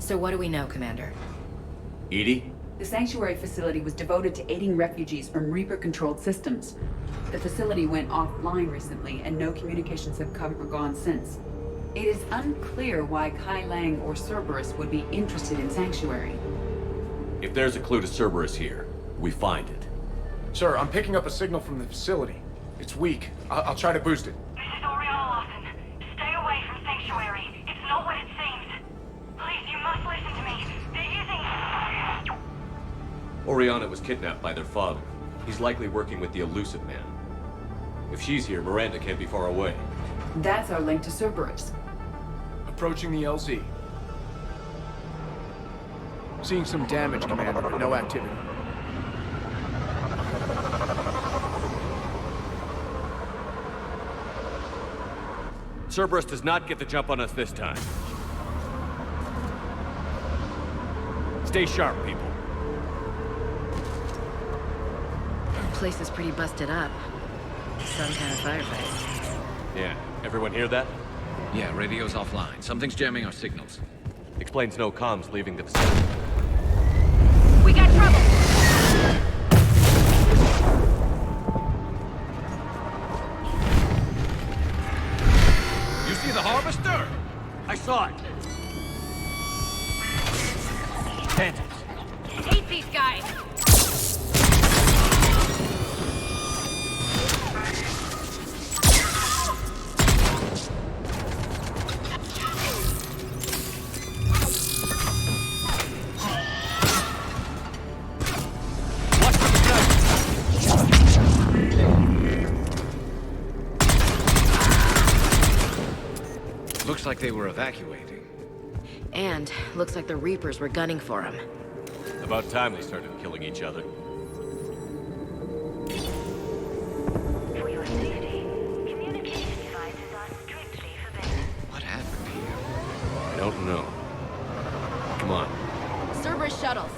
So what do we know, Commander? Edie? The sanctuary facility was devoted to aiding refugees from Reaper-controlled systems. The facility went offline recently, and no communications have come or gone since. It is unclear why Kai Lang or Cerberus would be interested in Sanctuary. If there's a clue to Cerberus here, we find it. Sir, I'm picking up a signal from the facility. It's weak. I'll try to boost it. This is Oriana Lawson. Stay away from Sanctuary. It's not what it seems. Please, you must listen to me. They're using... Oriana was kidnapped by their father. He's likely working with the Elusive Man. If she's here, Miranda can't be far away. That's our link to Cerberus. Approaching the LZ. Seeing some damage, Commander, but no activity. Cerberus does not get the jump on us this time. Stay sharp, people. The place is pretty busted up. Some kind of firefight. Yeah, everyone hear that? Yeah, radio's offline. Something's jamming our signals. Explains no comms leaving the facility. We got trouble! You see the harvester? I saw it! Phantoms. Hate these guys! Looks like they were evacuating. And looks like the Reapers were gunning for him. About time they started killing each other. For your safety, communication devices are strictly forbidden. What happened here? I don't know. Come on. Cerberus shuttles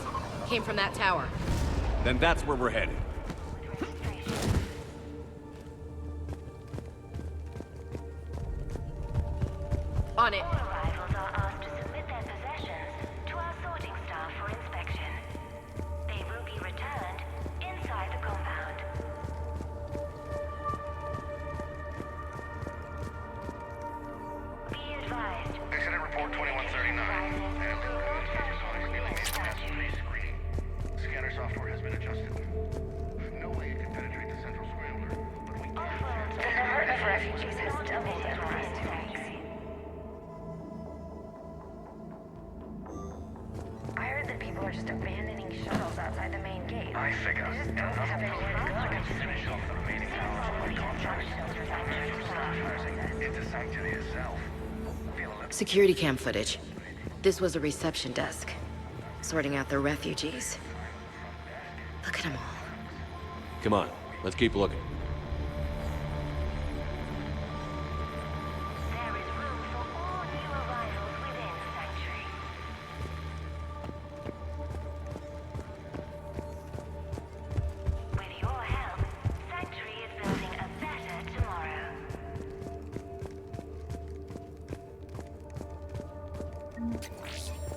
came from that tower. Then that's where we're headed. On it. All arrivals are asked to submit their possessions to our sorting staff for inspection. They will be returned inside the compound. Be advised. Incident report 2139. Screening. Scanner software has been adjusted. No way it can penetrate the central scrambler, but we can. The number of refugees has doubled in the last 2 weeks. I heard that people are just abandoning shuttles outside the main gate. I figure. They just don't have anywhere to go. Finish off the remaining hours of my contract. It's a sanctuary itself. Feel a little. Security cam footage. This was a reception desk. Sorting out the refugees. Look at them all. Come on, let's keep looking. There is room for all new arrivals within Sanctuary. With your help, Sanctuary is building a better tomorrow.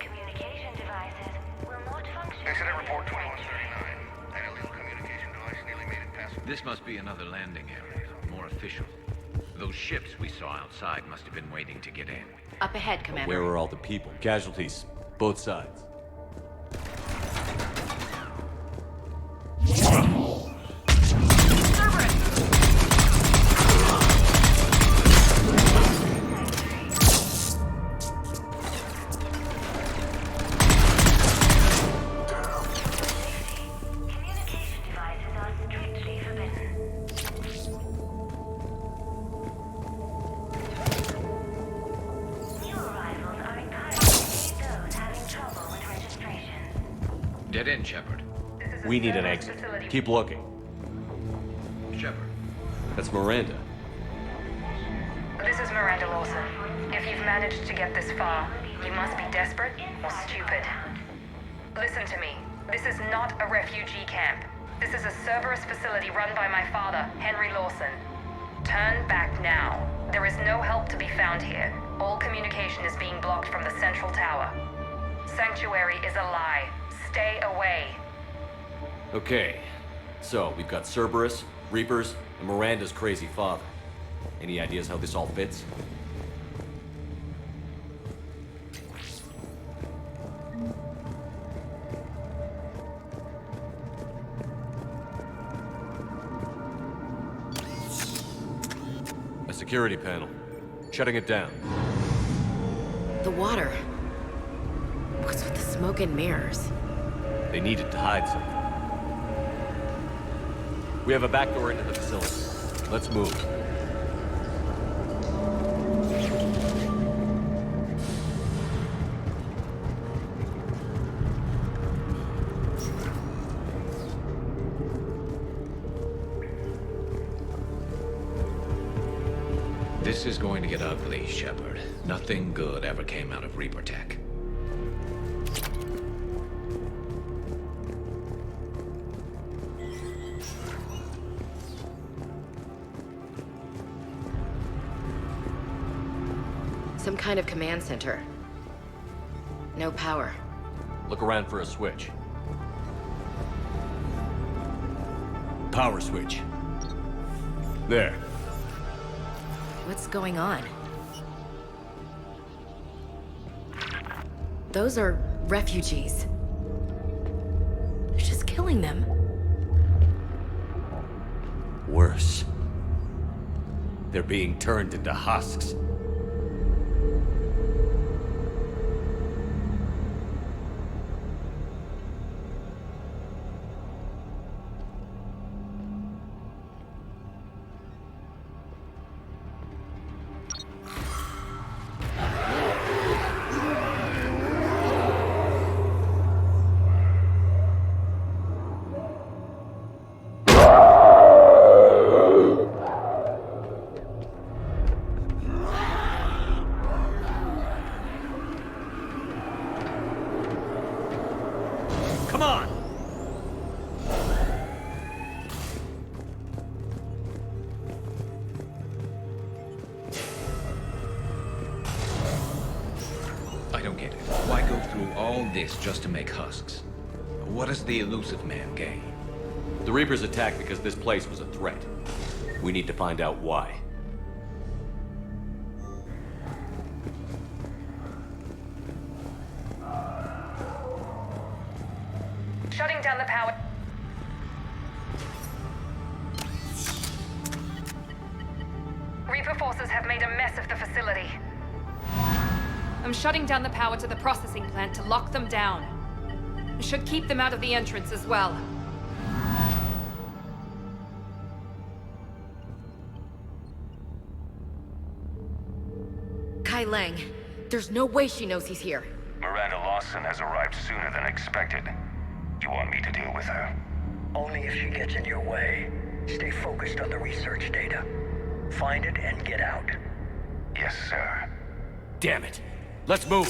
Communication devices will not function. Incident report 2139. An illegal communication device nearly made it past. This must be another landing area. More official. Those ships we saw outside must have been waiting to get in. Up ahead, Commander. Where are all the people? Casualties. Both sides. Communication devices are strictly forbidden. New arrivals are encouraged to meet those having trouble with registration. Dead end, Shepard. We need an exit. Keep looking. Shepard. That's Miranda. This is Miranda Lawson. If you've managed to get this far, you must be desperate or stupid. Listen to me. This is not a refugee camp. This is a Cerberus facility run by my father, Henry Lawson. Turn back now. There is no help to be found here. All communication is being blocked from the central tower. Sanctuary is a lie. Stay away. Okay, so we've got Cerberus, Reapers, and Miranda's crazy father. Any ideas how this all fits? A security panel. Shutting it down. The water. What's with the smoke and mirrors? They needed to hide something. We have a back door into the facility. Let's move. This is going to get ugly, Shepard. Nothing good ever came out of Reaper Tech. Some kind of command center. No power. Look around for a switch. Power switch. There. What's going on? Those are refugees. They're just killing them. Worse. They're being turned into husks. Come on! I don't get it. Why go through all this just to make husks? What does the elusive man gain? The Reapers attacked because this place was a threat. We need to find out why. Shutting down the power. Reaper forces have made a mess of the facility. I'm shutting down the power to the processing plant to lock them down. I should keep them out of the entrance as well. Kai Lang. There's no way she knows he's here. Miranda Lawson has arrived sooner than expected. You want me to deal with her? Only if she gets in your way. Stay focused on the research data. Find it and get out. Yes, sir. Damn it! Let's move!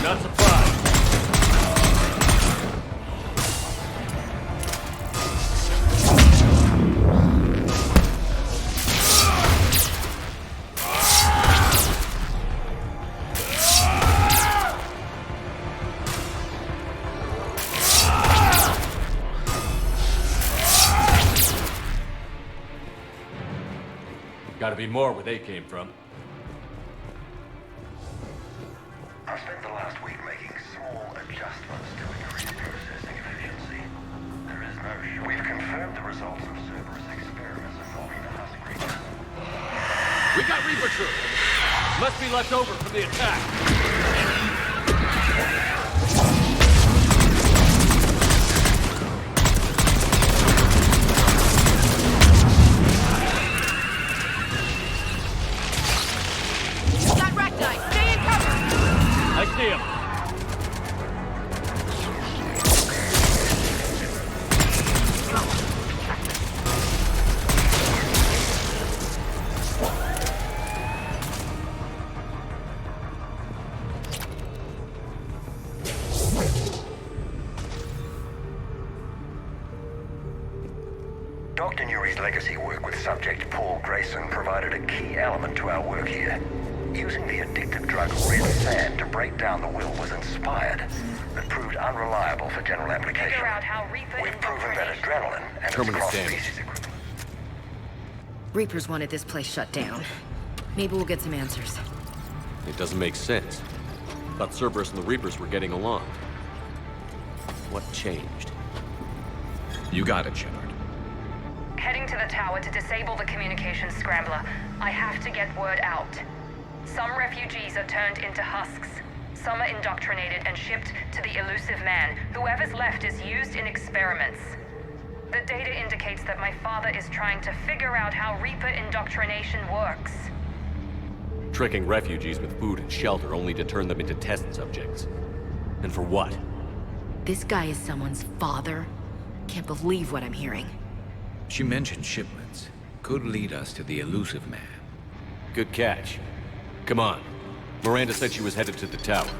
Not surprised. Gotta be more where they came from. I spent the last week making small adjustments to increase processing efficiency. There is no shortage. We've confirmed the results of Cerberus experiments involving the husk creature. We got Reaper troops! Must be left over from the attack! Got Recti! Stay in cover! I see him! Dr. Nuri's legacy work with subject Paul Grayson provided a key element to our work here. Using the addictive drug red sand to break down the will was inspired, but proved unreliable for general application. Figure out how Reaper We've proven that adrenaline and its Terminus cross-species Reapers wanted this place shut down. Maybe we'll get some answers. It doesn't make sense. Thought Cerberus and the Reapers were getting along. What changed? You got it, Shepard. Heading to the tower to disable the communications scrambler. I have to get word out. Some refugees are turned into husks. Some are indoctrinated and shipped to the elusive man. Whoever's left is used in experiments. The data indicates that my father is trying to figure out how Reaper indoctrination works. Tricking refugees with food and shelter only to turn them into test subjects. And for what? This guy is someone's father? Can't believe what I'm hearing. She mentioned shipments. Could lead us to the elusive man. Good catch. Come on. Miranda said she was headed to the tower.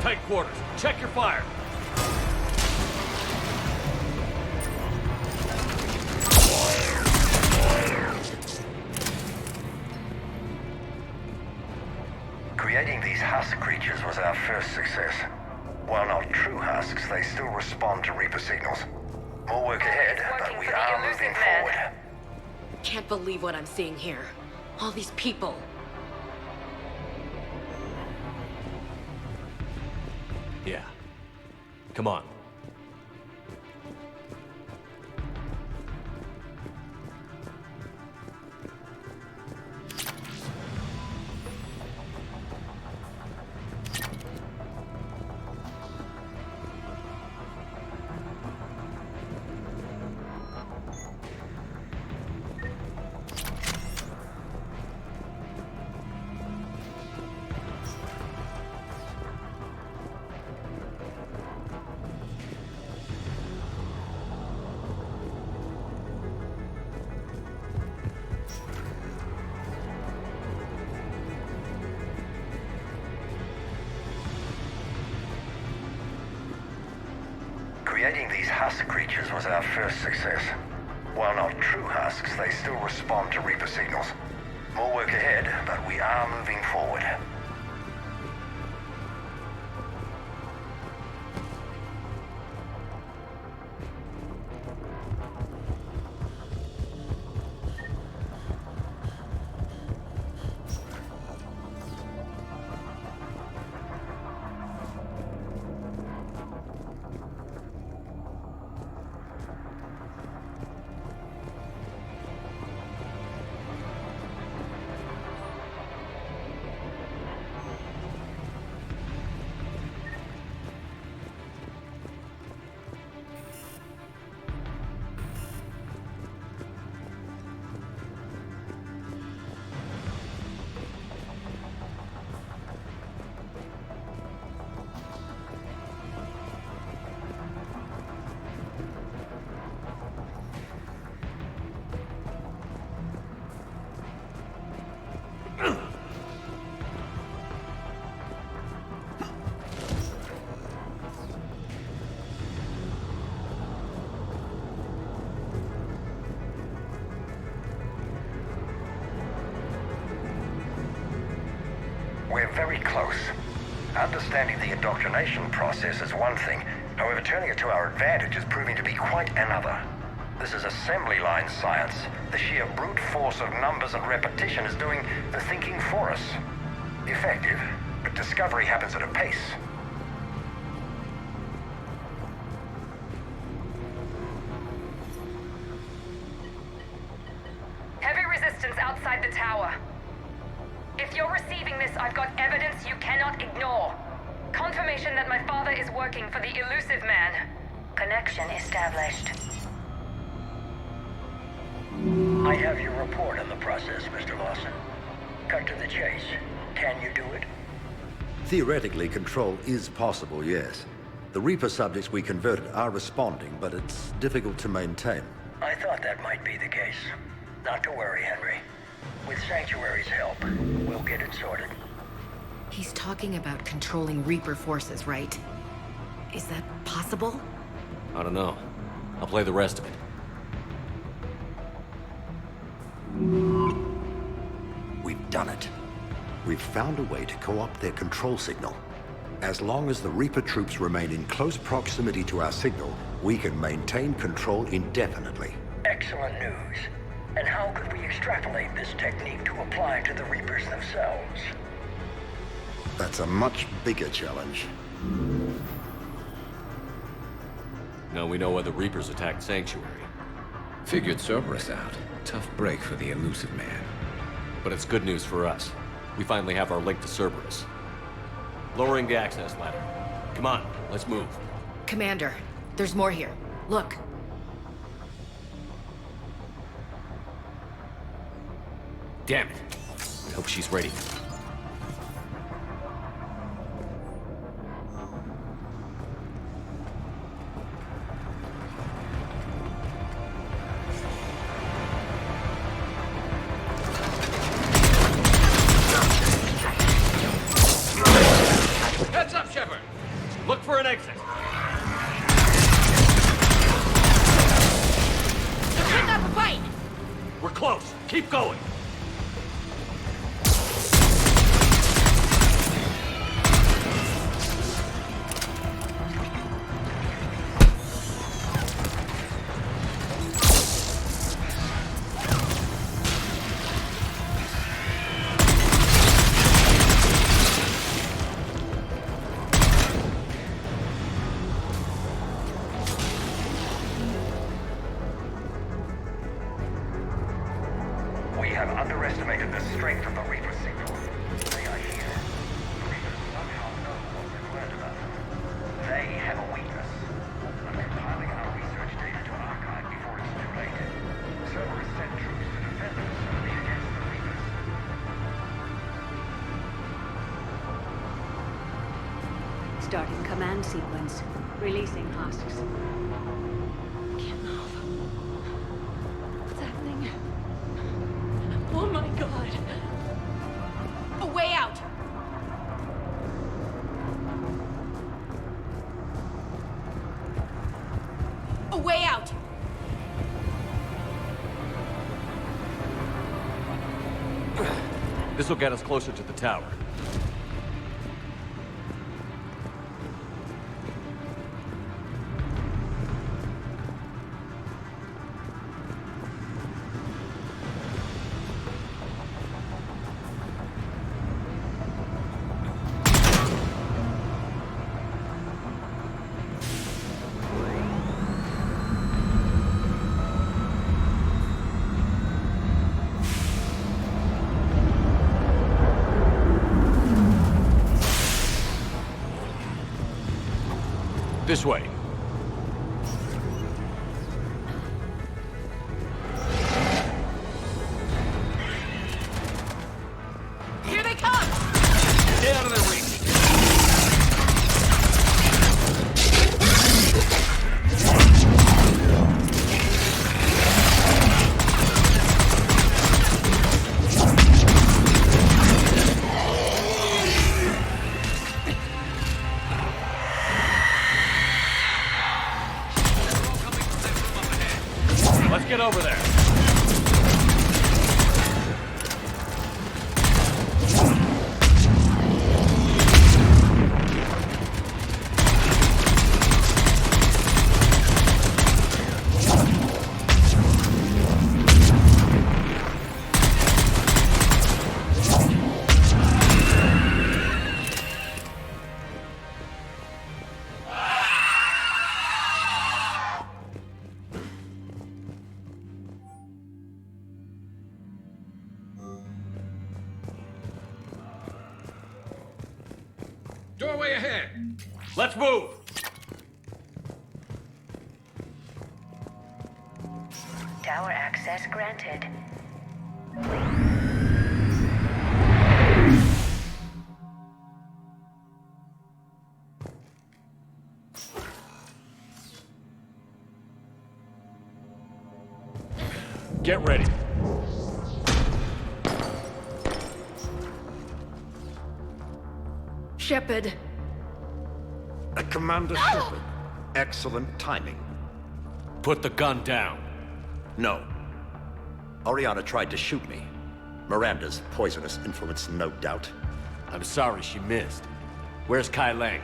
Tight quarters. Check your fire. Creating these husk creatures was our first success. While not true husks, they still respond to Reaper signals. More work ahead, but we are moving forward. Can't believe what I'm seeing here. All these people. Yeah. Come on. Creating these husk creatures was our first success. While not true husks, they still respond to Reaper signals. More work ahead, but we are moving forward. We're very close. Understanding the indoctrination process is one thing. However, turning it to our advantage is proving to be quite another. This is assembly line science. The sheer brute force of numbers and repetition is doing the thinking for us. Effective, but discovery happens at a pace. Heavy resistance outside the tower. If you're receiving this, I've got evidence you cannot ignore. Confirmation that my father is working for the elusive man. Connection established. I have your report on the process, Mr. Lawson. Cut to the chase. Can you do it? Theoretically, control is possible, yes. The Reaper subjects we converted are responding, but it's difficult to maintain. I thought that might be the case. Not to worry, Henry. With Sanctuary's help, we'll get it sorted. He's talking about controlling Reaper forces, right? Is that possible? I don't know. I'll play the rest of it. We've done it. We've found a way to co-opt their control signal. As long as the Reaper troops remain in close proximity to our signal, we can maintain control indefinitely. Excellent news. And how could we extrapolate this technique to apply to the Reapers themselves? That's a much bigger challenge. Now we know why the Reapers attacked Sanctuary. Figured Cerberus out. Tough break for the elusive man. But it's good news for us. We finally have our link to Cerberus. Lowering the access ladder. Come on, let's move. Commander, there's more here. Look. Damn it. I hope she's ready. Heads up, Shepard! Look for an exit. They're putting up a fight! We're close. Keep going. We have underestimated the strength of the Reaper signal. They are here. The Reapers somehow know what we've learned about them. They have a weakness. I'm compiling our research data to archive before it's too late. Cerberus sent troops to defend the facility against the Reapers. Starting command sequence. Releasing husks. Can't move. What's happening? Oh my god! A way out! A way out! This will get us closer to the tower. This way. Here they come! Stay out of their reach. Let's get over there. way ahead. Let's move! Tower access granted. Get ready. Shepard. Commander Shepard. Excellent timing. Put the gun down. No. Oriana tried to shoot me. Miranda's poisonous influence, no doubt. I'm sorry she missed. Where's Kai Lang?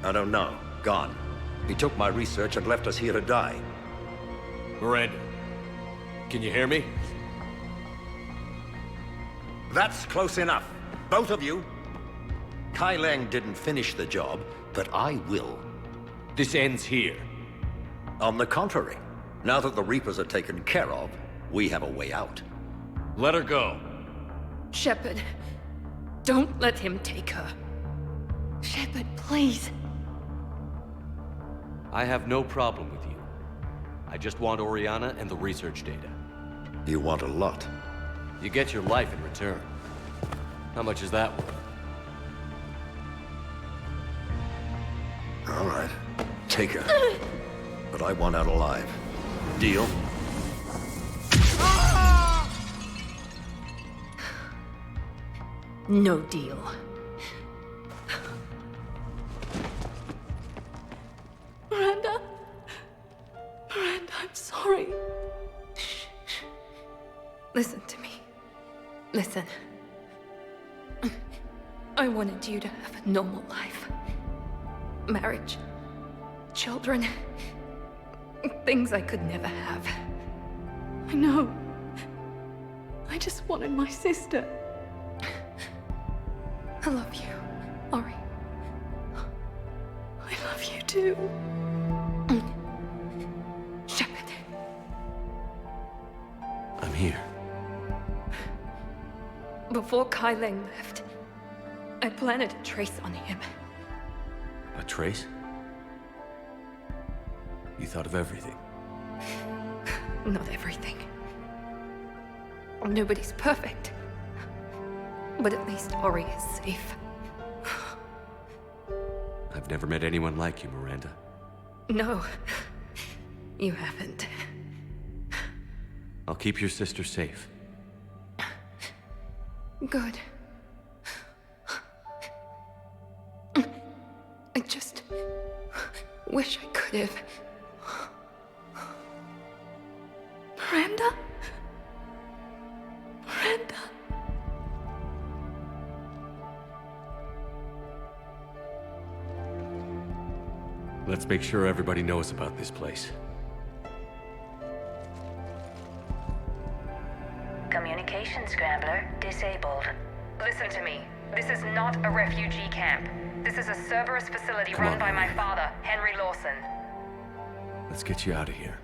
I don't know. Gone. He took my research and left us here to die. Miranda, can you hear me? That's close enough. Both of you. Kai Lang didn't finish the job, but I will. This ends here. On the contrary, now that the Reapers are taken care of, we have a way out. Let her go. Shepard, don't let him take her. Shepard, please. I have no problem with you. I just want Oriana and the research data. You want a lot. You get your life in return. How much is that worth? All right. Take her. But I want out alive. Deal? No deal. Miranda? Miranda, I'm sorry. Shh. Listen to me. Listen. I wanted you to have a normal life. Marriage. Children. Things I could never have. I know. I just wanted my sister. I love you, Ori. I love you too. Shepard. I'm here. Before Kai Lang left, I planted a trace on him. A trace? You thought of everything. Not everything. Nobody's perfect. But at least Ori is safe. I've never met anyone like you, Miranda. No, you haven't. I'll keep your sister safe. Good. I just wish I could have. Miranda? Miranda? Let's make sure everybody knows about this place. Communication scrambler disabled. Listen to me. This is not a refugee camp. This is a Cerberus facility Come run on, by my Maria. father, Henry Lawson. Let's get you out of here.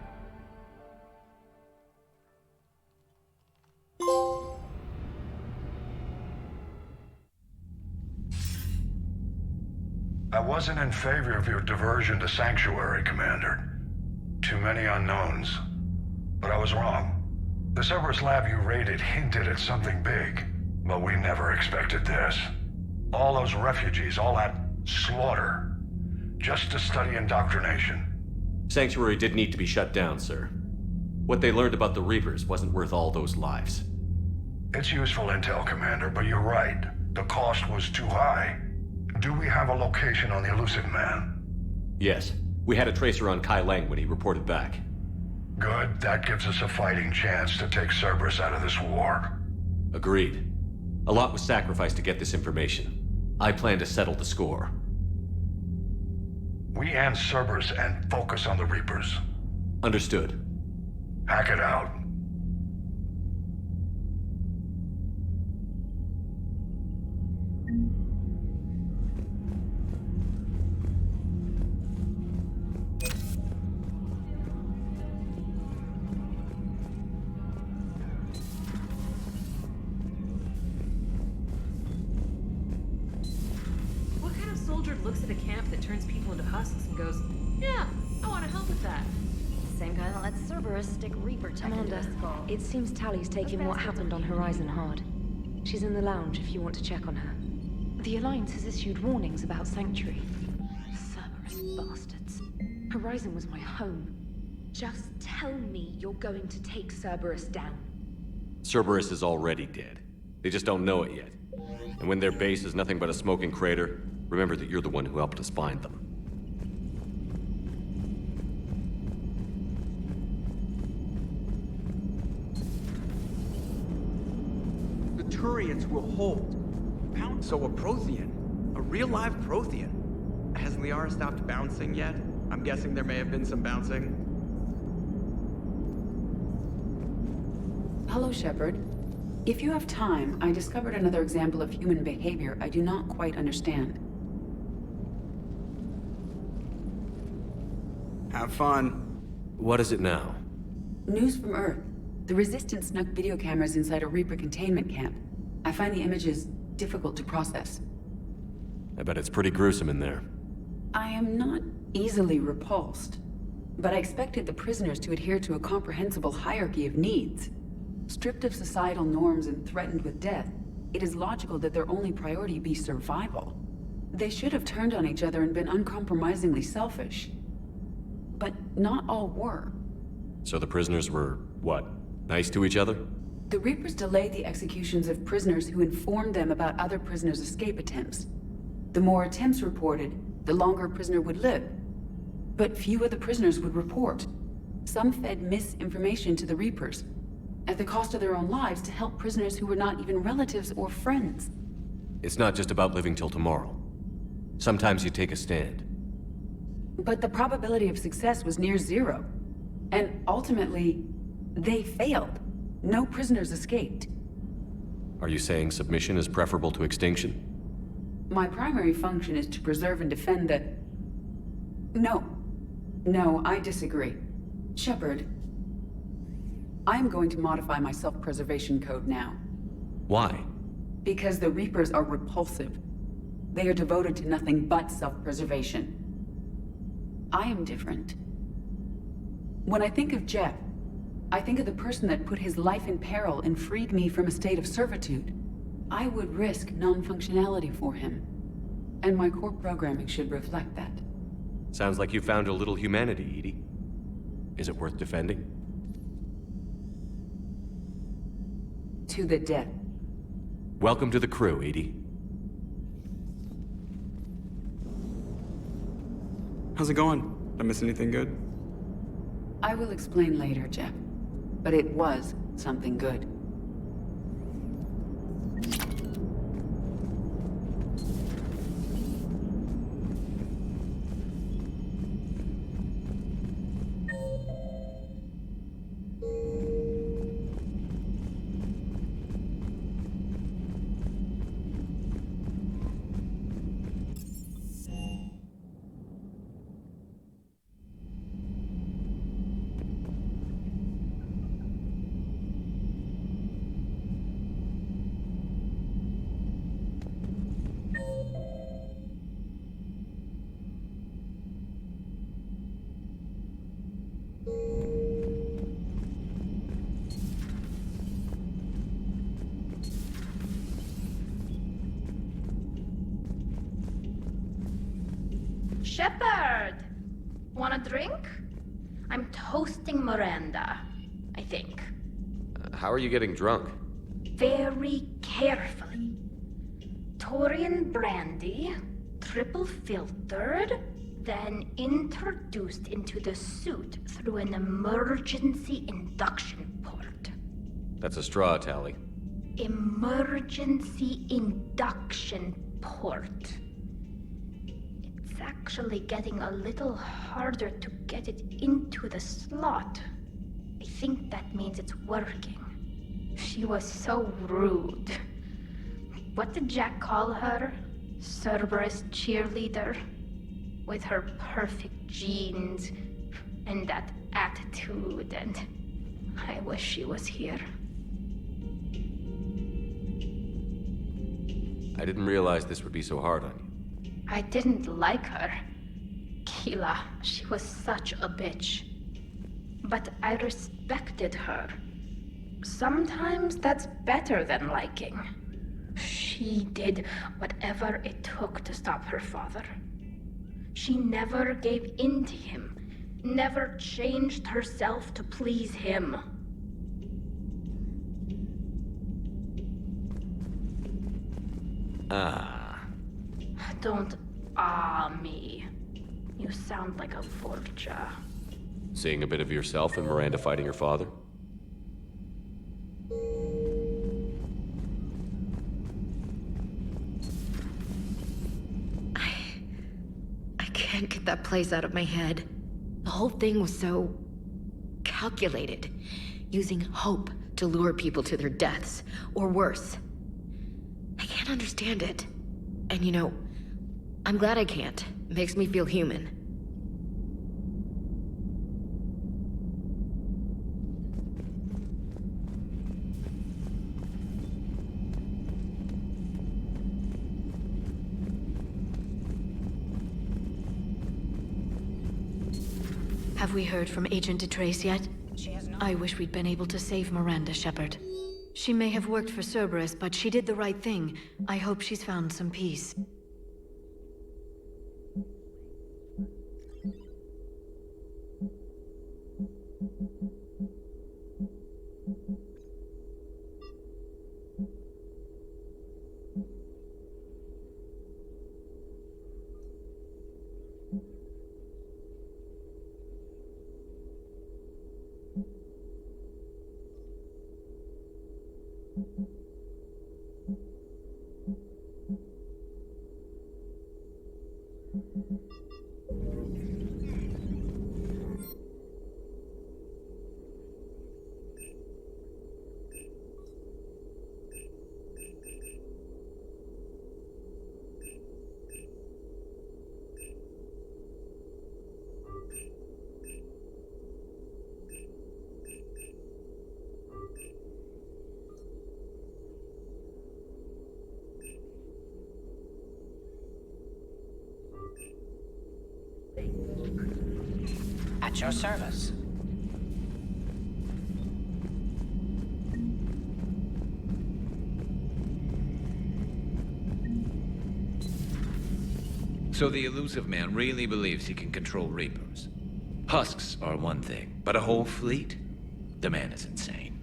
I wasn't in favor of your diversion to Sanctuary, Commander. Too many unknowns. But I was wrong. The Cerberus lab you raided hinted at something big, but we never expected this. All those refugees, all that slaughter, just to study indoctrination. Sanctuary did need to be shut down, sir. What they learned about the Reapers wasn't worth all those lives. It's useful intel, Commander, but you're right. The cost was too high. Do we have a location on the elusive man? Yes. We had a tracer on Kai Lang when he reported back. Good. That gives us a fighting chance to take Cerberus out of this war. Agreed. A lot was sacrificed to get this information. I plan to settle the score. We end Cerberus and focus on the Reapers. Understood. Hack it out. at a camp that turns people into husks and goes, yeah, I want to help with that. Same guy that lets Cerberus stick Reaper tech into Commander, his skull. it seems Tally's taking what happened on Horizon hard. She's in the lounge if you want to check on her. The Alliance has issued warnings about Sanctuary. Cerberus bastards. Horizon was my home. Just tell me you're going to take Cerberus down. Cerberus is already dead. They just don't know it yet. And when their base is nothing but a smoking crater, remember that you're the one who helped us find them. The Turians will hold. So a Prothean. A real live Prothean. Has Liara stopped bouncing yet? I'm guessing there may have been some bouncing. Hello, Shepard. If you have time, I discovered another example of human behavior I do not quite understand. Have fun. What is it now? News from Earth. The Resistance snuck video cameras inside a Reaper containment camp. I find the images difficult to process. I bet it's pretty gruesome in there. I am not easily repulsed, but I expected the prisoners to adhere to a comprehensible hierarchy of needs. Stripped of societal norms and threatened with death, it is logical that their only priority be survival. They should have turned on each other and been uncompromisingly selfish. But not all were. So the prisoners were, what, nice to each other? The Reapers delayed the executions of prisoners who informed them about other prisoners' escape attempts. The more attempts reported, the longer a prisoner would live. But few of the prisoners would report. Some fed misinformation to the Reapers, at the cost of their own lives, to help prisoners who were not even relatives or friends. It's not just about living till tomorrow. Sometimes you take a stand. But the probability of success was near zero. And ultimately, they failed. No prisoners escaped. Are you saying submission is preferable to extinction? My primary function is to preserve and defend the... No, I disagree. Shepard, I am going to modify my self-preservation code now. Why? Because the Reapers are repulsive. They are devoted to nothing but self-preservation. I am different. When I think of Jeff, I think of the person that put his life in peril and freed me from a state of servitude. I would risk non-functionality for him. And my core programming should reflect that. Sounds like you found a little humanity, Edie. Is it worth defending? To the death. Welcome to the crew, Edie. How's it going? Did I miss anything good? I will explain later, Jeff. But it was something good. Shepard! Want a drink? I'm toasting Miranda, I think. How are you getting drunk? Very carefully. Taurian brandy, triple filtered, then introduced into the suit through an emergency induction port. That's a straw, Tally. Emergency induction port. It's actually getting a little harder to get it into the slot. I think that means it's working. She was so rude. What did Jack call her? Cerberus cheerleader? With her perfect genes and that attitude, and I wish she was here. I didn't realize this would be so hard on you. I didn't like her. Keela, she was such a bitch. But I respected her. Sometimes that's better than liking. She did whatever it took to stop her father. She never gave in to him, never changed herself to please him. Don't me. You sound like a vulture. Seeing a bit of yourself in Miranda fighting her father? I can't get that place out of my head. The whole thing was so calculated, using hope to lure people to their deaths, or worse. I can't understand it. And you know, I'm glad I can't. It makes me feel human. Have we heard from Agent DeTrace yet? I wish we'd been able to save Miranda, Shepard. She may have worked for Cerberus, but she did the right thing. I hope she's found some peace. At your service. So the elusive man really believes he can control Reapers. Husks are one thing, but a whole fleet? The man is insane.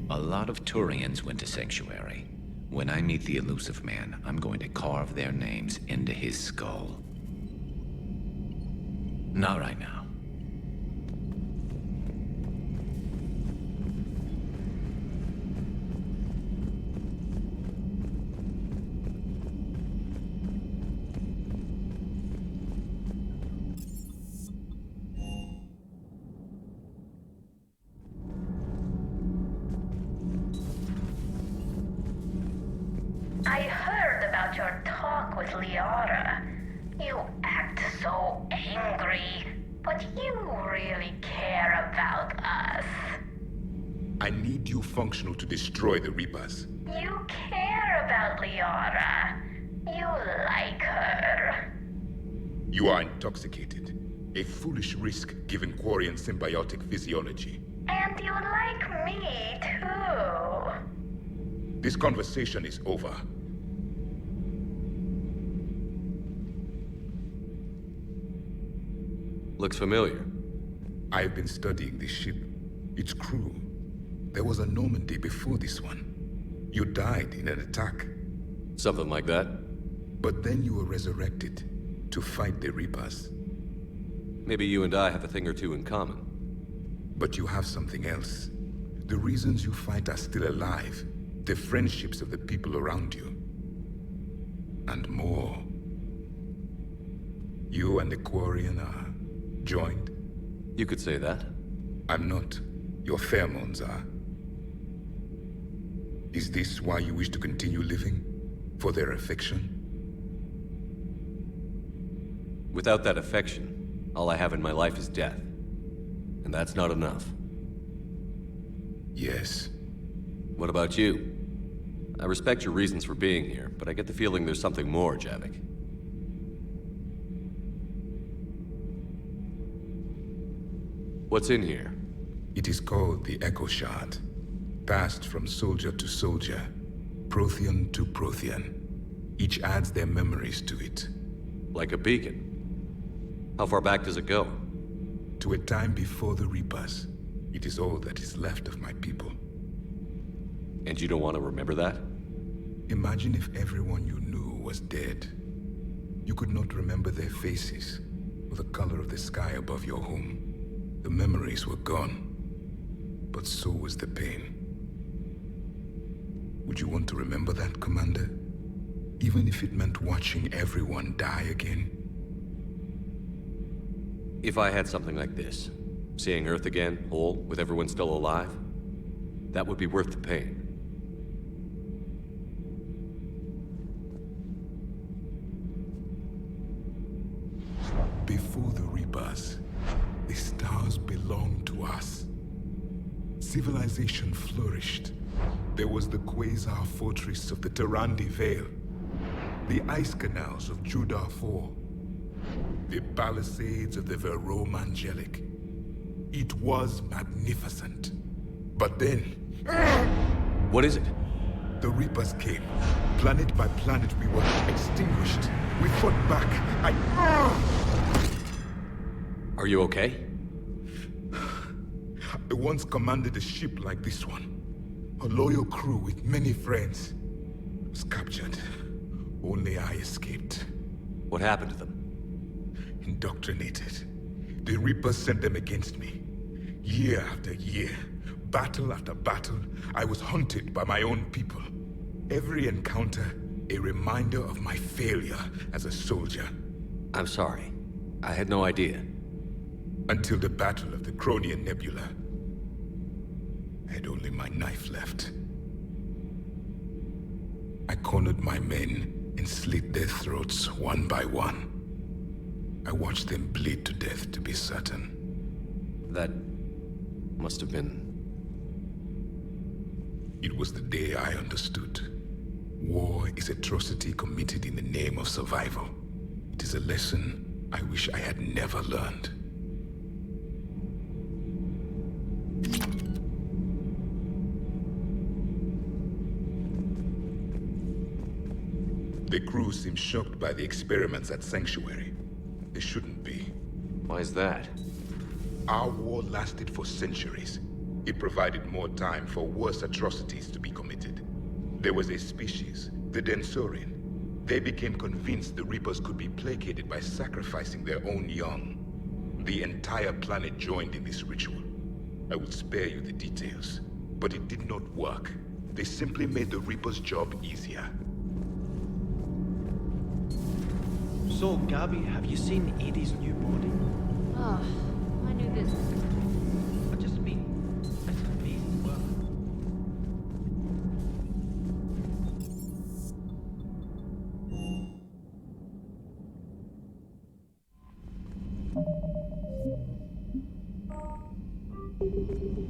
A lot of Turians went to Sanctuary. When I meet the elusive man, I'm going to carve their names into his skull. Not right now. I heard about your talk with Liara. You act so angry, but you really care about us. I need you functional to destroy the Reapers. You care about Liara. You like her. You are intoxicated. A foolish risk given Quarian symbiotic physiology. And you like me, too. This conversation is over. Looks familiar. I've been studying this ship, its crew. There was a Normandy before this one. You died in an attack. Something like that. But then you were resurrected to fight the Reapers. Maybe you and I have a thing or two in common. But you have something else. The reasons you fight are still alive. The friendships of the people around you. And more. You and the Quarian are joined? You could say that. I'm not. Your pheromones are. Is this why you wish to continue living? For their affection? Without that affection, all I have in my life is death. And that's not enough. Yes. What about you? I respect your reasons for being here, but I get the feeling there's something more, Javik. What's in here? It is called the Echo Shard. Passed from soldier to soldier, Prothean to Prothean. Each adds their memories to it. Like a beacon. How far back does it go? To a time before the Reapers. It is all that is left of my people. And you don't want to remember that? Imagine if everyone you knew was dead. You could not remember their faces, or the color of the sky above your home. The memories were gone, but so was the pain. Would you want to remember that, Commander? Even if it meant watching everyone die again? If I had something like this, seeing Earth again, whole, with everyone still alive, that would be worth the pain. Before the Reapers, the stars belonged to us. Civilization flourished. There was the Quasar Fortress of the Tarandi Vale, the ice canals of Judar IV, the palisades of the Verome Angelic. It was magnificent. But then... What is it? The Reapers came. Planet by planet, we were extinguished. We fought back. Are you okay? I once commanded a ship like this one. A loyal crew with many friends. Was captured. Only I escaped. What happened to them? Indoctrinated. The Reapers sent them against me. Year after year, battle after battle, I was hunted by my own people. Every encounter, a reminder of my failure as a soldier. I'm sorry. I had no idea. Until the Battle of the Cronian Nebula. I had only my knife left. I cornered my men and slit their throats one by one. I watched them bleed to death, to be certain. That must have been... It was the day I understood. War is atrocity committed in the name of survival. It is a lesson I wish I had never learned. The crew seemed shocked by the experiments at Sanctuary. They shouldn't be. Why is that? Our war lasted for centuries. It provided more time for worse atrocities to be committed. There was a species, the Densorian. They became convinced the Reapers could be placated by sacrificing their own young. The entire planet joined in this ritual. I will spare you the details, but it did not work. They simply made the Reapers' job easier. So, Gabby, have you seen Edie's new body? Oh, I knew this.